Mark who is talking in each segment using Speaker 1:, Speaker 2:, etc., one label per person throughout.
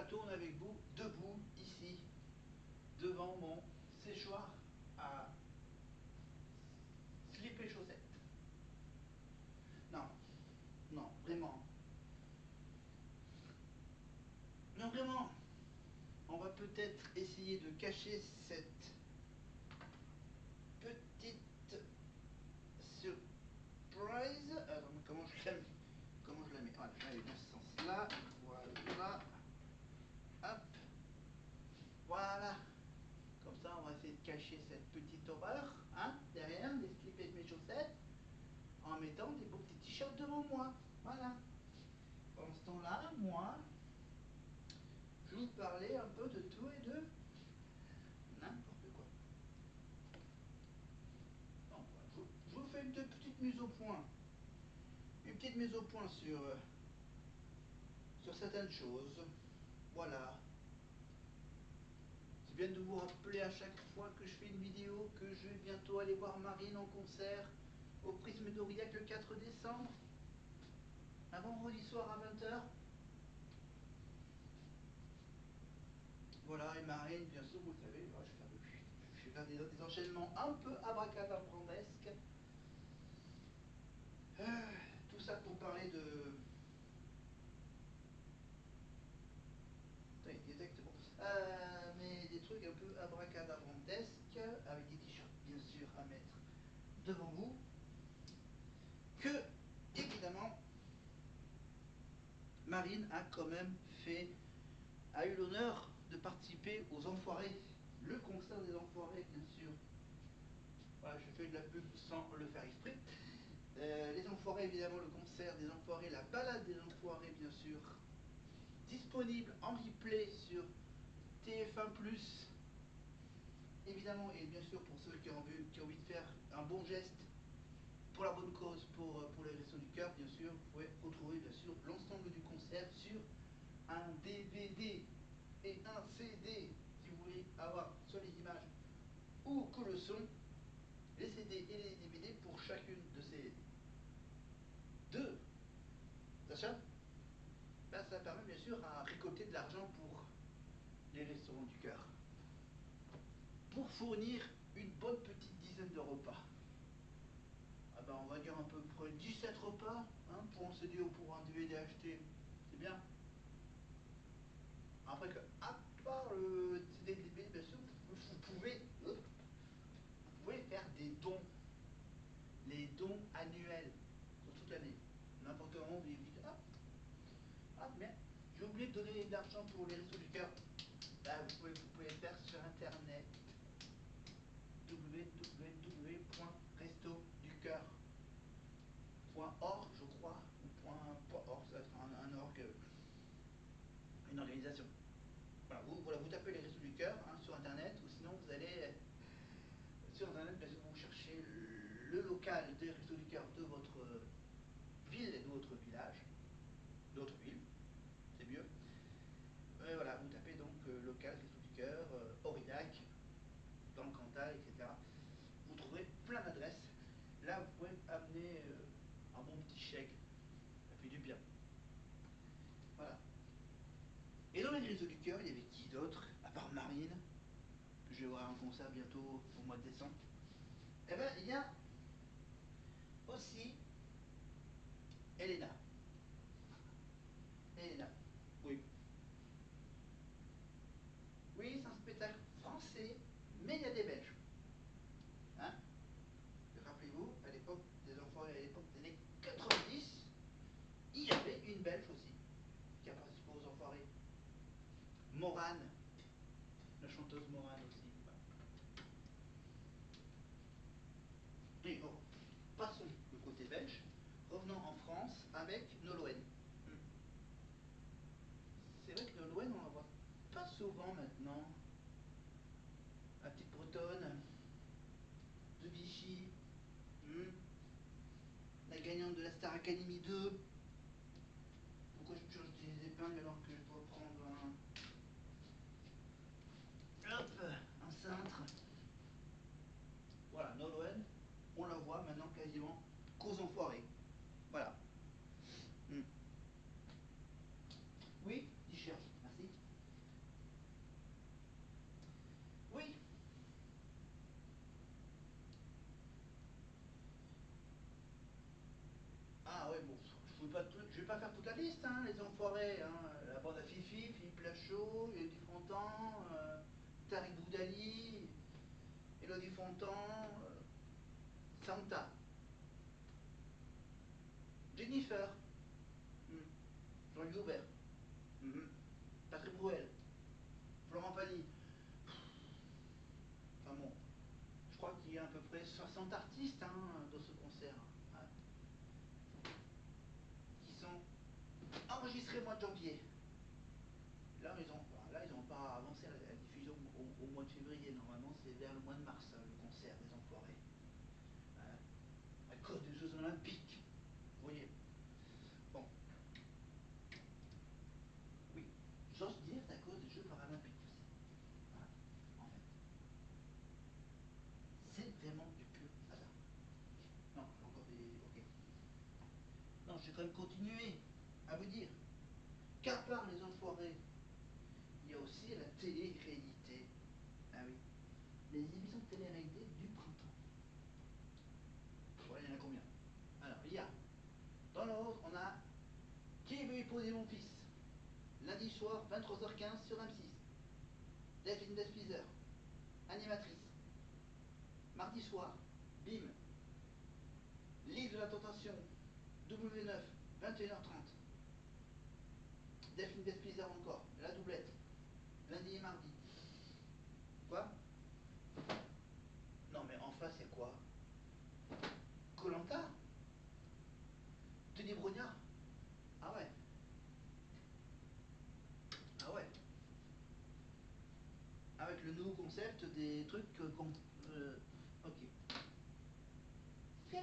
Speaker 1: la tourne avec vous, debout, ici, devant mon séchoir à slip et chaussettes. Non, non, vraiment. Non, vraiment. On va peut-être essayer de cacher cette petite surprise. Alors, comment je la mets? Comment je la mets? Voilà, je la mets dans ce sens-là. Voilà. Hop. Voilà. Comme ça, on va essayer de cacher cette petite horreur, hein, derrière, les slips et mes chaussettes, en mettant des beaux petits t-shirts devant moi. Voilà. Pendant ce temps-là, moi, je vous parlais un peu de tout et de n'importe quoi. Donc, voilà, je vous fais une petite mise au point. Une petite mise au point sur certaines choses. Voilà. C'est bien de vous rappeler à chaque fois que je fais une vidéo que je vais bientôt aller voir Marine en concert au Prisme d'Aurillac le 4 décembre. Un vendredi soir à 20h. Voilà, et Marine, bien sûr, vous le savez, je vais faire des enchaînements un peu abracadabrandesques. Tout ça pour parler de... Oui, exactement. Mais des trucs un peu abracadabrandesques, avec des t-shirts, bien sûr, à mettre devant vous. Que, évidemment, Marine a quand même a eu l'honneur de participer aux Enfoirés, le concert des Enfoirés, bien sûr. Voilà, je fais de la pub sans le faire exprès. Les Enfoirés, évidemment, le concert des Enfoirés, la balade des Enfoirés, bien sûr, disponible en replay sur TF1+, évidemment, et bien sûr pour ceux qui ont envie de faire un bon geste pour la bonne cause, pour les Restos du Cœur, bien sûr, vous pouvez retrouver bien sûr l'ensemble du concert sur un DVD et un CD, si vous voulez avoir soit les images ou que le son, les CD et les DVD pour chacune de ces deux achats. Ben, ça permet bien sûr à récolter de l'argent pour les Restaurants du Cœur, pour fournir une bonne petite dizaine de repas. Ah ben, on va dire à peu près 17 repas, hein, pour un CD ou pour un DVD acheté, c'est bien. Après que, à part le CD et le DVD, bien sûr, vous pouvez faire des dons, les dons annuels, sur toute l'année. N'importe comment, vous dites, ah mais j'ai oublié de donner de l'argent pour les Restos du Cœur. Ben, vous pouvez le faire sur internet, www.restoducoeur.org, je crois, ou .org, ça va être un org, une organisation. Voilà, vous tapez les Restos du Cœur, hein, sur internet, ou sinon vous allez sur internet, bien sûr, vous cherchez le local des Restos du Cœur de votre ville et de votre village, de votre ville, c'est mieux. Et voilà, vous tapez donc local Restos du Cœur, Aurillac, dans le Cantal, etc. Vous trouverez plein d'adresses. Là, vous pouvez amener un bon petit chèque. Ça fait du bien. Voilà. Et dans les Restos du Cœur, il y avait qui d'autre, à part Marine, que je vais voir un concert bientôt au mois de décembre. Eh bien, il y a aussi Elena. Elena. Oui. Oui, c'est un spectacle français, mais il y a des Belges. Hein? Rappelez-vous, à l'époque des enfants, à l'époque des années 90, il y avait une Belge aussi qui a participé aux Enfoirés. Morane, la chanteuse Morane aussi. Et bon, passons le côté belge, revenons en France avec Nolwenn. C'est vrai que Nolwenn, on la voit pas souvent maintenant. La petite bretonne de Vichy, la gagnante de la Star Academy 2. Pourquoi je cherche des épingles alors que je dois prendre un cintre? Voilà, Nolwenn, on la voit maintenant quasiment qu'aux Enfoirés. Voilà. Oui, t-shirt, merci. pas faire toute la liste, hein, les enfoirés. Hein. La bande à Fifi, Philippe Lachaud, Elodie Fontan, Tariq Boudali, Elodie Fontan, Santa, Jennifer, Jean-Louis Aubert, Patrick Bruel, Florent Pagny. Enfin bon, je crois qu'il y a à peu près 60 artistes hein, dans ce concert. Hein, qui sont enregistrés au mois de janvier. Là, ils n'ont pas avancé la diffusion au mois de février. Normalement, c'est vers le mois de mars, le concert des enfoirés. Hein, à cause des Jeux Olympiques. Vous voyez. Bon. Oui. J'ose dire c'est à cause des Jeux Paralympiques aussi. Voilà. En fait. C'est vraiment du pur hasard. Non, j'ai encore des. Ok. Non, je vais quand même continuer à vous dire qu'à part les enfoirés, il y a aussi la télé-réalité. Ah oui. Les émissions de télé-réalité du printemps. Voilà, il y en a combien? Alors, il y a, dans l'ordre, on a Qui veut épouser mon fils? Lundi soir, 23h15 sur M6. Delphine Despizer, animatrice. Mardi soir, BIM. L'île de la tentation, W9, 21h30. Delphine Despizer encore, la doublette. Lundi et mardi. Quoi? Non mais en face, c'est quoi? Koh Lanta? Denis Brognard? Ah ouais. Ah ouais. Avec le nouveau concept des trucs qu'on... ok. Ok.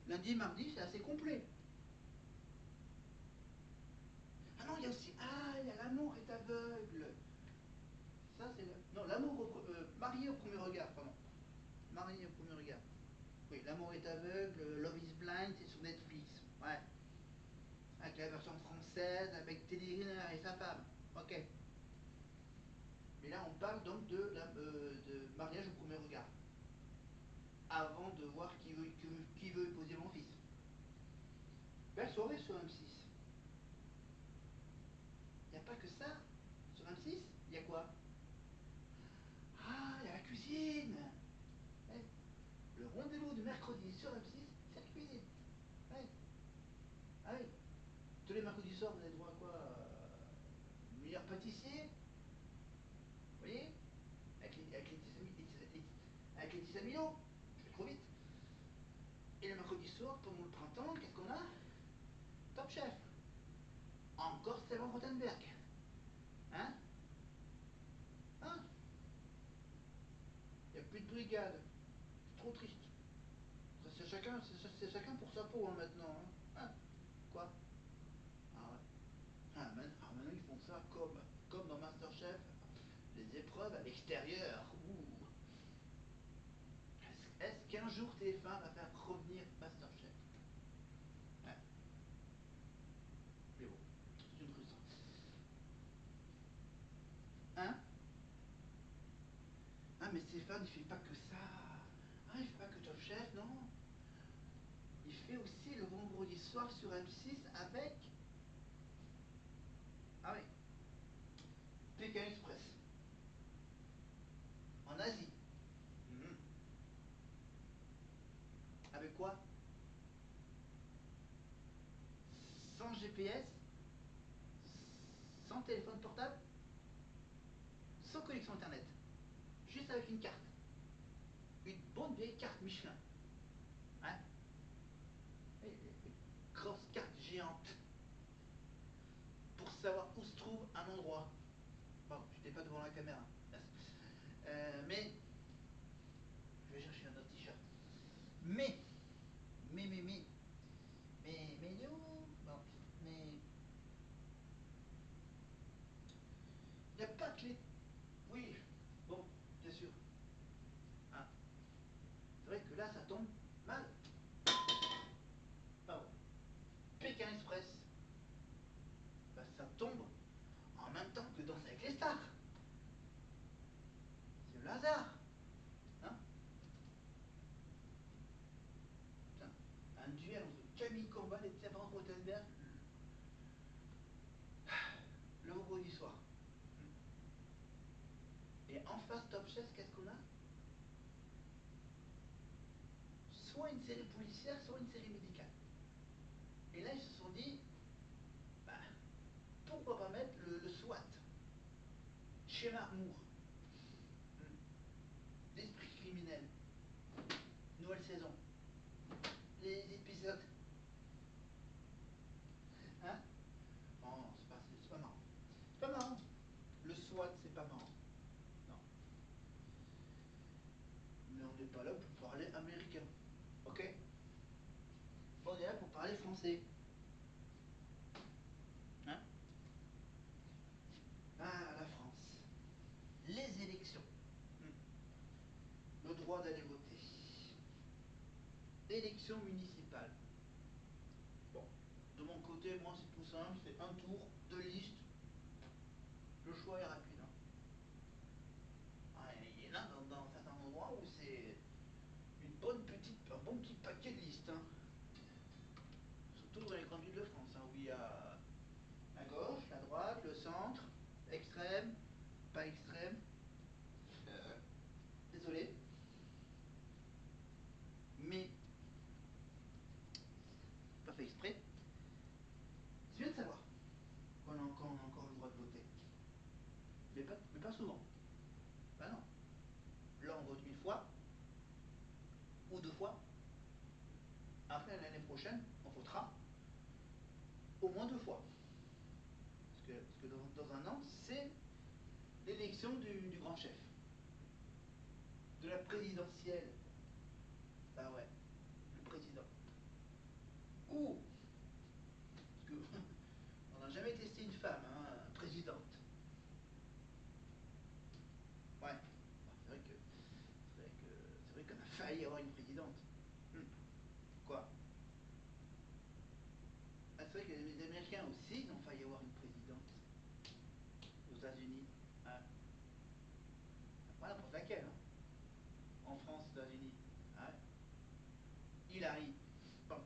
Speaker 1: Lundi, mardi, c'est assez complet. Ah non, il y a aussi... Ah, il y a L'amour est aveugle. Ça, c'est... Non, Marié au premier regard, pardon. Marié au premier regard. Oui, L'amour est aveugle, Love is blind, c'est sur Netflix. Ouais. Avec la version française, avec Teddy Riner et sa femme. Ok. Mais là, on parle donc de mariage au premier regard. Avant de voir qui veut épouser mon fils. Belle soirée sur M6. Il n'y a pas que ça. Sur M6, il y a quoi? Ah, il y a la cuisine. Ouais. Le rendez-vous du mercredi sur M6, c'est la cuisine. Ouais. Ah oui. Tous les mercredis soirs, vous avez droit à quoi? Meilleur pâtissier. Vous voyez? Avec Laetitia Milo. Je vais trop vite. Et le mercredi soir, pendant le printemps, qu'est-ce qu'on a? Top Chef. Encore Stéphane Rothenberg. Hein? Hein? Il n'y a plus de brigade. C'est trop triste. C'est chacun pour sa peau hein, maintenant. Hein? Quoi? Ah ouais. Maintenant ils font ça comme dans Masterchef. Les épreuves à l'extérieur. Ouh. Est-ce qu'un jour TF1 va faire revenir Masterchef? Ouais. Mais bon, c'est une frustration. Hein? Ah mais Stéphane, il fait pas que ça. Ah, il fait pas que Top Chef, non. Il fait aussi le vendredi soir sur M6 avec... Ah oui, Pékin Express. En Asie. Mhm. Avec quoi? Sans GPS, sans téléphone portable, sans connexion internet. Juste avec une carte. Une bonne vieille carte Michelin. Hein? Une grosse carte géante. Pour savoir où se trouve un endroit. Bon, je n'étais pas devant la caméra. Mais, je vais chercher un autre t-shirt. Mais, mais il est où? Bon, mais, il n'y a pas que les... Oui, bon, bien sûr. Ah, c'est vrai que là, ça tombe mal. Pardon. Pékin Express, bah, ça tombe en même temps que Danse avec les stars. C'est le hasard. Hein? Putain, un duo face Top Chef, qu'est-ce qu'on a? Soit une série policière, soit une série médicale. Et là, ils se sont dit, bah, pourquoi pas mettre le SWAT chez Marmour, l'esprit criminel, nouvelle saison, les épisodes. Hein? Non, c'est pas marrant. C'est pas marrant. Le SWAT, c'est pas marrant. Non. Mais on n'est pas là pour parler américain. Ok? On est là pour parler français. Hein? Ah, la France. Les élections. Le droit d'aller voter. Élections municipales. Bon, de mon côté, moi c'est tout simple, c'est un tour, deux listes. Le choix est rapide. Hein. Ah, il y en a dans certains endroits où c'est un bon petit paquet de listes. Hein. Surtout dans les grandes villes de France, hein, où il y a la gauche, la droite, le centre, extrême, pas extrême. Désolé. Mais, pas fait exprès, c'est bien de savoir qu'on a encore le droit de voter. Mais pas souvent. Ben non. Là, on vote une fois, ou deux fois. Après, l'année prochaine, on votera au moins deux fois. Parce que dans un an, c'est l'élection du grand chef. De la présidentielle. Ah ouais, le président. Ou, parce que on n'a jamais testé une femme, hein, présidente. Ouais. C'est vrai qu'on a failli avoir une présidente. Hmm. Quoi? Ah, c'est vrai que les Américains aussi ont failli avoir une présidente aux États-Unis. Hein. Voilà pour laquelle. Hein. En France, aux États-Unis. Hein. Hillary. Bon.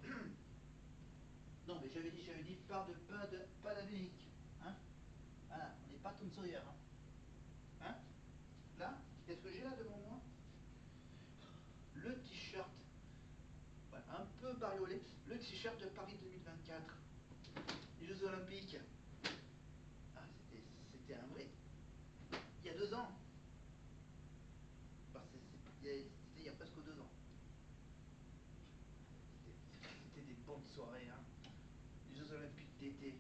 Speaker 1: Non, mais j'avais dit pas d'Amérique. Hein. Voilà, on n'est pas Tom Sawyer. Hein. Hein. Là, qu'est-ce que j'ai là devant moi? Le t-shirt, ouais, un peu bariolé, le t-shirt de Paris 2024, les Jeux Olympiques. Ah, c'était un vrai. Il y a 2 ans. Enfin, c'était il y a presque 2 ans. C'était des bonnes soirées, hein. Les Jeux Olympiques d'été.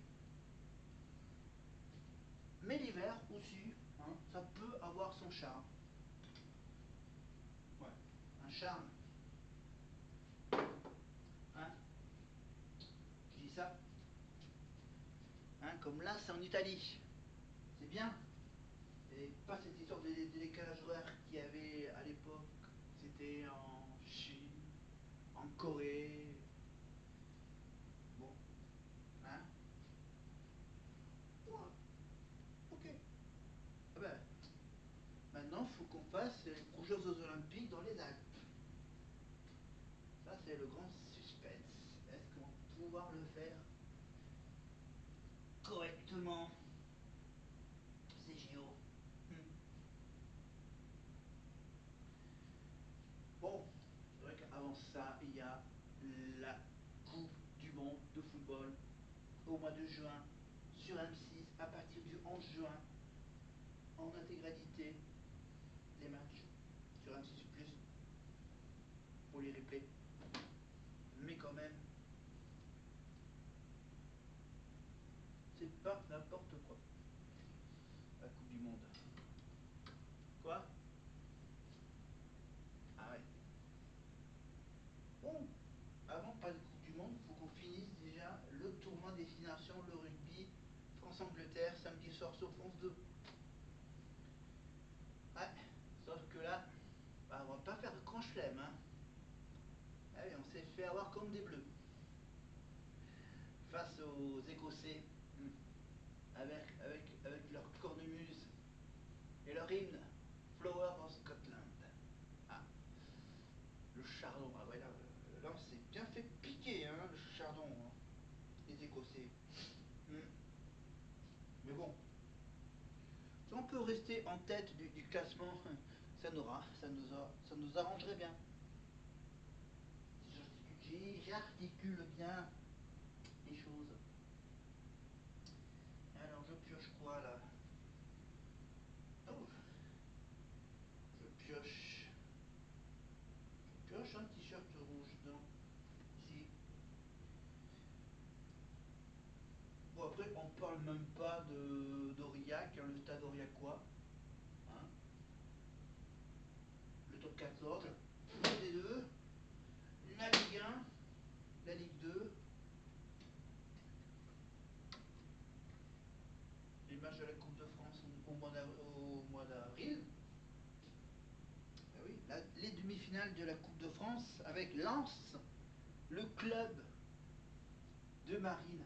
Speaker 1: Mais l'hiver aussi, hein, ça peut avoir son charme. Ouais, un charme. Hein? Je dis ça. Hein, comme là, c'est en Italie. C'est bien. Et pas cette histoire de décalage horaire qu'il y avait à l'époque. C'était en Chine, en Corée. Bon, hein? Ouais, ok. Ah ben, maintenant, il faut qu'on fasse les prochains Jeux Olympiques dans les Alpes. Ça, c'est le grand suspense. Est-ce qu'on va pouvoir le faire correctement, ces JO? Bon, c'est vrai qu'avant ça, il y a la Coupe du Monde de football au mois de juin sur M6 à partir du 11 juin en intégralité les matchs sur M6 Plus pour les replays. Mais quand même, c'est pas n'importe quoi. La Coupe du Monde. Quoi? Ah ouais. Bon, avant de parler de Coupe du Monde, il faut qu'on finisse déjà le tournoi destination, le rugby, France-Angleterre, samedi soir sur France 2. Ouais, sauf que là, bah, on va pas faire de grand chelem, hein. Ah oui, on s'est fait avoir comme des bleus. Face aux Écossais, avec leur cornemuse et leur hymne Flower of Scotland. Ah, le chardon, ah ouais, là on s'est bien fait piquer, hein, le chardon, hein, les Écossais. Mais bon, on peut peut rester en tête du classement, ça nous arrangerait bien. J'articule bien les choses. Alors je pioche quoi là? Oh, je pioche un t-shirt rouge dans. Si. Bon après on parle même pas d'Aurillac, hein, le stade aurillacois, hein, le top 14, la D2, la Ligue 1, la Ligue 2, les matchs de la Coupe de France au mois d'avril. Ah oui, les demi-finales de la Coupe de France avec Lens, le club de Marine.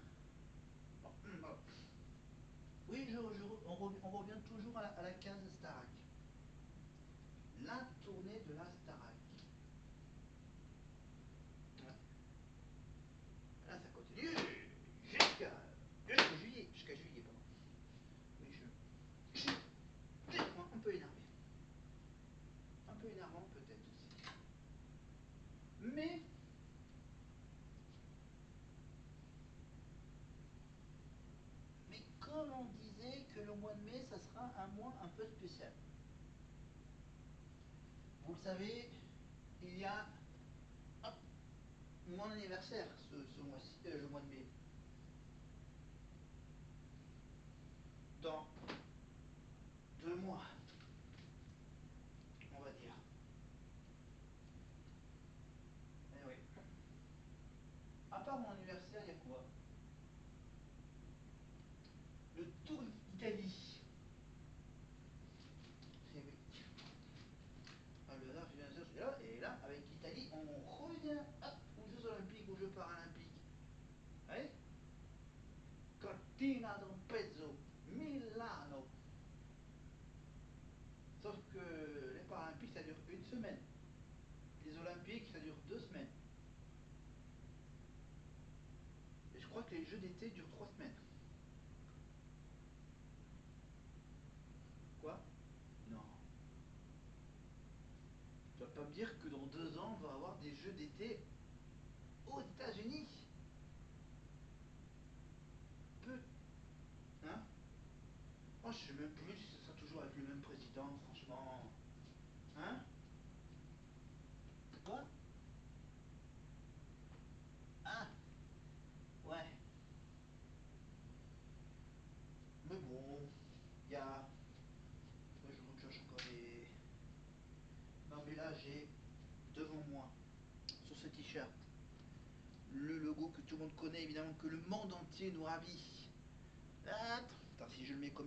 Speaker 1: Bon, voilà. Oui, on revient toujours à la case Starac. La tournée de la Starac. Là, ça continue jusqu'à juillet. Jusqu'à juillet, pardon. Oui, je suis un peu énervé. Un peu énervant, peut-être aussi. Mais comme on disait que le mois de mai, ça sera un mois un peu spécial. Vous le savez, il y a hop, mon anniversaire ce mois-ci, le mois de mai. Dans 2 mois, on va dire. Eh oui. À part mon anniversaire, il y a quoi? Le Tour d'Italie. Eh oui. Ah, le hasard, c'est là, et là, avec l'Italie, on revient hop, aux Jeux Olympiques, aux Jeux Paralympiques. Vous voyez? Cortina d'Ampezzo, Milano. Sauf que les Paralympiques, ça dure une semaine. Les Olympiques, ça dure 2 semaines. Et je crois que les Jeux d'été durent 3 semaines. Quoi? Non. Tu vas pas me dire que dans 2 ans, on va avoir des Jeux d'été aux États-Unis? Peu. Hein? Oh, je sais même plus si ce sera toujours avec le même président, franchement. Hein? Quoi? Ah, ouais. Mais bon, il y a. Moi, je recherche encore des. Non, mais là, j'ai devant moi, sur ce t-shirt, le logo que tout le monde connaît, évidemment, que le monde entier nous ravit. Attends, si je le mets comme il